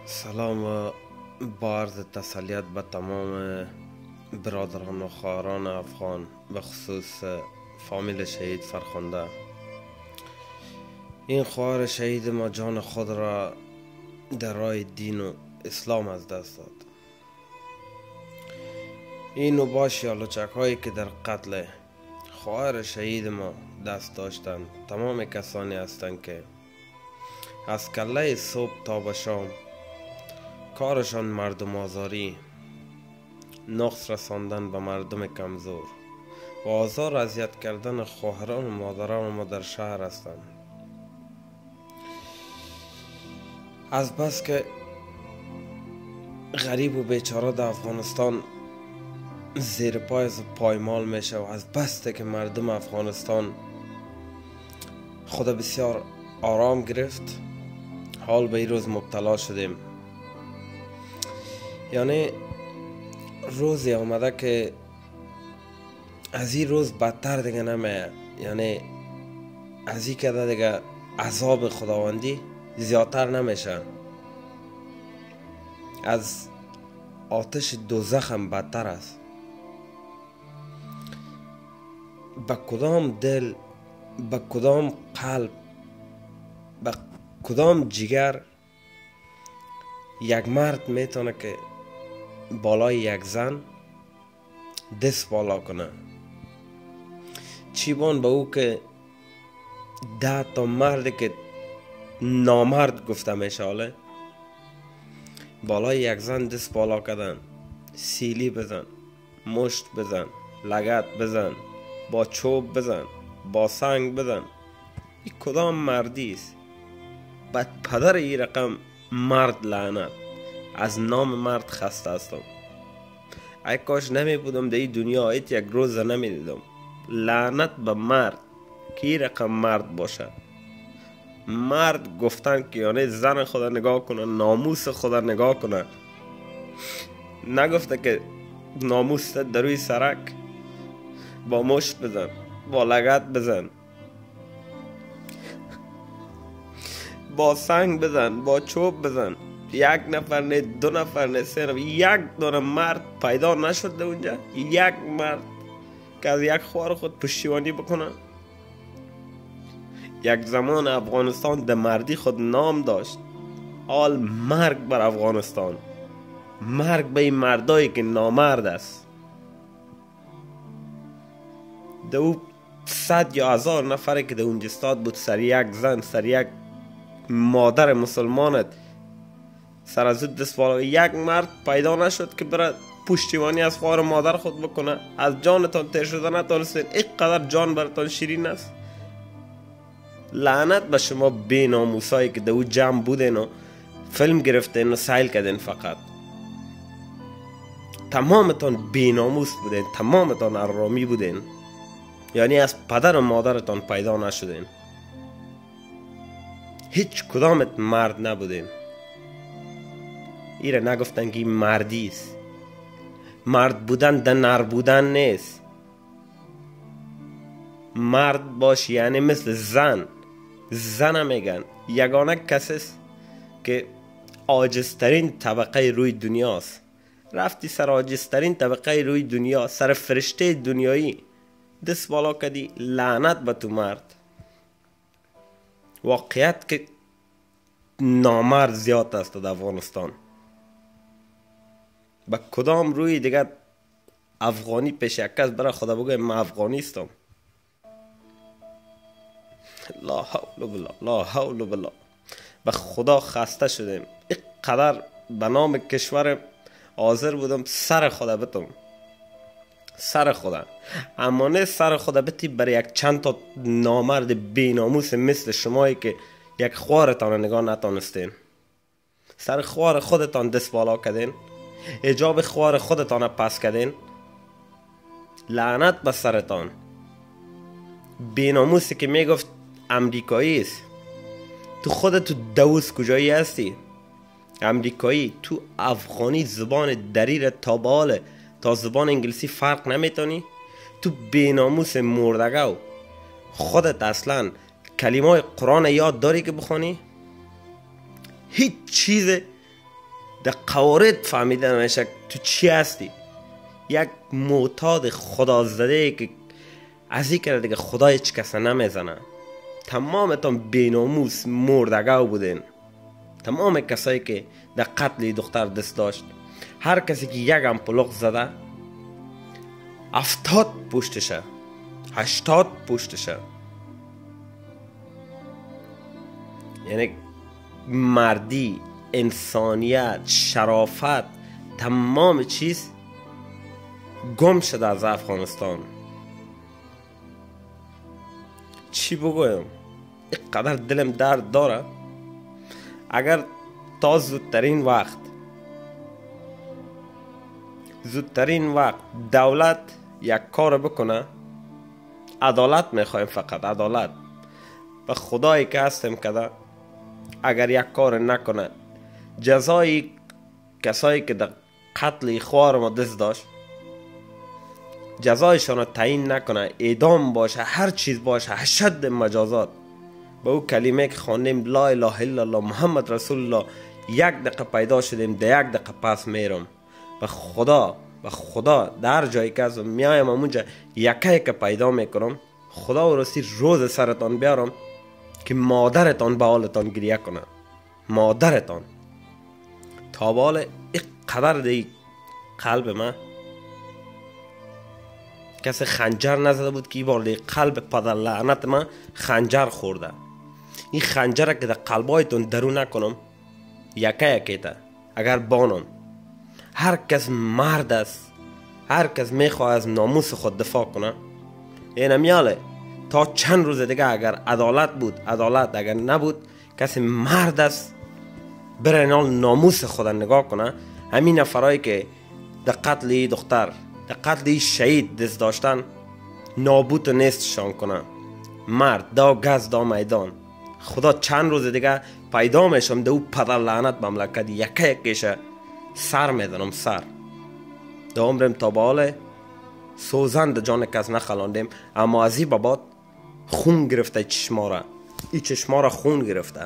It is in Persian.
سلام و با عرض تسلیت به تمام برادران و خواهران افغان، به خصوص فامیل شهید فرخنده. این خواهر شهید ما جان خود را در راه دین و اسلام از دست داد. این اوباش یا لچک هایی که در قتل خواهر شهید ما دست داشتند تمام کسانی هستند که از کله صبح تا به شام کارشان مردم آزاری، نقص رساندن به مردم کمزور و آزار اذیت کردن خواهران و مادران ما در شهر هستند. از بس که غریب و بیچاره در افغانستان زیر پای پایمال میشه و از بس که مردم افغانستان خود بسیار آرام گرفت، حال به این روز مبتلا شدیم. یعنی روزی آمده که از این روز بدتر دیگه نمیه. یعنی از این که دیگه عذاب خداوندی زیادتر نمیشه، از آتش دوزخ هم بدتر است. به کدام دل، به کدام قلب، به کدام جگر یک مرد میتونه که بالای یک زن دست بالا کنه؟ چیبان به او که 10 تا مرد که نامرد گفته میشه بالای یک زن دست بالا کردن، سیلی بزن، مشت بزن، لگد بزن، با چوب بزن، با سنگ بزن. این کدام مردی است؟ بعد پدر این رقم مرد لعنت. از نام مرد خسته هستم. ای کاش نمی بودم در این دنیا، ایت یک روز نمی دیدم. لعنت به مرد که این رقم مرد باشه. مرد گفتن که یعنی زن خدا نگاه کنه، ناموس خدا نگاه کنه. نگفته که ناموس در روی سرک با مشت بزن، با لگد بزن، با سنگ بزن، با چوب بزن. یک نفر نه، 2 نفر نه، 3 نفر، یک دونه مرد پیدا نشد اونجا؟ یک مرد که از یک خواهر خود پشتیبانی بکنه؟ یک زمان افغانستان در مردی خود نام داشت. حال مرگ بر افغانستان، مرگ به این مردایی که نامرد است. در او 100 یا 1000 نفره که در اونجا استاد بود، سر یک زن، سر یک مادر مسلمانت سر از دست بالا. یک مرد پیدا نشد که برای پشتیبانی از خواهر مادر خود بکنه. از جانتان تیر شده نتانستین. اینقدر جان براتان شیرین است. لعنت به شما بی ناموسایی که در او جمع بودین و فیلم گرفتین و سیل کردین. فقط تمامتان بی ناموس بودین، تمامتان ارامی بودین. یعنی از پدر و مادرتان پیدا نشدین. هیچ کدامت مرد نبودین. ایره نگفتن که این مردی است. مرد بودن در نر بودن نیست. مرد باش یعنی مثل زن. زن میگن یگانه کسی است که عاجزترین طبقه روی دنیاست. رفتی سر عاجزترین طبقه روی دنیا، سر فرشته دنیایی دست بالا کردی. لعنت به تو مرد. واقعیت که نامرد زیاد است در افغانستان. به کدام روی دیگر افغانی پیش یک کس برای خدا بگویم من افغانی استم؟ لا حول بالله، لا حول بالله. به خدا خسته شدیم. اینقدر به نام کشور حاضر بودم سر خدا بتم، سر خدا. اما نه سر خدا بتی برای یک چند تا نامرد بی ناموس مثل شمایی که یک خوارتان نگاه نتانستین. سر خوار خودتان دست بالا کردین، حجاب خوار خودتان پس کردین. لعنت به سرتان. بی ناموسی که میگفت امریکایی است. تو خودت تو دوست کجایی هستی؟ امریکایی. تو افغانی زبان دریر تا باله تا زبان انگلیسی فرق نمیتونی؟ تو بی ناموس مردگو خودت اصلا کلمه قرآن یاد داری که بخونی؟ هیچ چیز در قوارض فهمیده نمیشه تو چی هستی. یک معتاد خدا زده که از این کرده دیگه خدا هیچ کس نمیزنه. تمامتان بیناموس مردگاو بودین، تمام کسایی که در قتل دختر دست داشت. هر کسی که یک امپلوق زده 70 پشتشه، 80 پشتشه. یعنی مردی، انسانیت، شرافت، تمام چیز گم شده از افغانستان. چی بگویم؟ اینقدر دلم درد داره. اگر تا زودترین وقت دولت یک کار بکنه، عدالت میخوایم، فقط عدالت. و خدایی که هستم کده اگر یک کار نکنه، جزای کسایی که در قتل خوار ما دست داشت جزایشان رو تعیین نکنه، اعدام باشه، هر چیز باشه، اشد مجازات. به او کلمه که خواندیم لا اله الا الله محمد رسول الله، یک دقیقه پیدا شدیم، در یک دقیقه پس میرم. و خدا در جایی که از میایم اونجا یکی که پیدا میکنم، خدا و راستی روز سرتان بیارم که مادرتان به حالتان گریه کنه. مادرتان تا بال این قدر دی قلب من کسی خنجر نزده بود که این بار دی قلب پدر لعنت من خنجر خورده. این خنجر که در قلبایتون درو نکنم یکی تا اگر بانم. هر کس مرد است، هر کس میخواه از ناموس خود دفاع کنه، این میاله تا چند روز دیگه اگر عدالت بود عدالت، اگر نبود کسی مرد است بره ناموس خود نگاه کنه. همین نفرایی که در قتل دختر، در قتل شهید دست داشتن، نابود و نیستشان کنه. مرد دا گز دا میدان. خدا چند روز دیگه پیدا میشم دو پدر لعنت مملکت یکیشه سر میدنم. سر دا عمرم تا باله سوزند جان کس نخلاندیم، اما از این بابات خون گرفته چشما را. این چشما را خون گرفته.